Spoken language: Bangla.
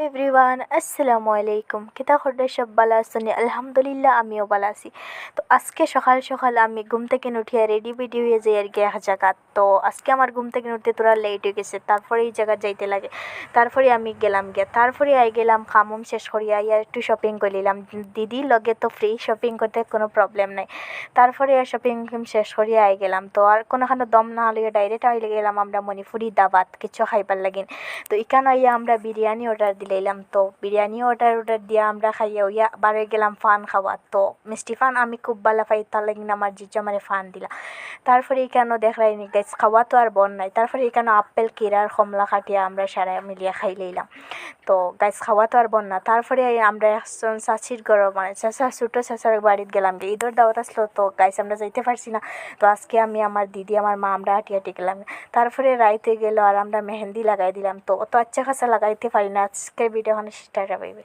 এভরিওয়ান, আসসালামু আলাইকুম। কিতা খবর? সব ভালো আছেন? আলহামদুলিল্লাহ, আমিও ভালো আছি। তো আজকে সকাল সকাল আমি ঘুম থেকে উঠিয়া রেডি বেডি হয়ে যাই আর কি এক জায়গা। তো আজকে আমার ঘুম থেকে উঠতে তোরা লেট হয়ে গেছে, তারপরে এই জায়গা যাইতে লাগে। তারপরে আমি গেলাম গিয়া, তারপরে আই গেলাম খামুম শেষ করিয়া ইয়া একটু শপিং করলিলাম। দিদির লগে তো ফ্রি, শপিং করতে কোনো প্রবলেম নাই। তারপরে শপিং শেষ করিয়া আই গেলাম। তো আর কোনোখানে দম না হলে ডাইরেক্ট আইলে গেলাম আমরা মণিপুরি দাবাত কিছু খাইবার লাগিন। তো এখানে আইয়া আমরা বিরিয়ানি অর্ডার দিলাম। তো বিরিয়ানি অর্ডার দিয়া আমরা খাইয়া হইয়া বারে গেলাম ফান খাওয়া। তো মিষ্টি ফান আমি খুব ভালো পাই, তার লাগিন আমার জিজু আমার ফান দিলা। তারপরে এখানে দেখলাই নি গাইস, খাওয়া তো আর বন নাই। তারপরে এখানে আপেল কেরার কমলা কাটিয়া আমরা সারা মিলিয়া খাই লইলাম। তো গাইস খাওয়া তো আর বন না। তারপরে আমরা একজন চাচির ঘর মানে চাচা ছোটো চাচার বাড়িতে গেলাম। ঈদের দাওয়াত আসলো, তো গাইস আমরা যাইতে পারছি না। তো আজকে আমি আমার দিদি আমার মা আমরা হাঁটি হাঁটি গেলাম। তারপরে রাইতে গেল আর আমরা মেহেন্দি লাগাই দিলাম। তো অত আচ্ছা খাসা লাগাইতে পারি না। আজকের ভিডিও স্টার্ট হবে।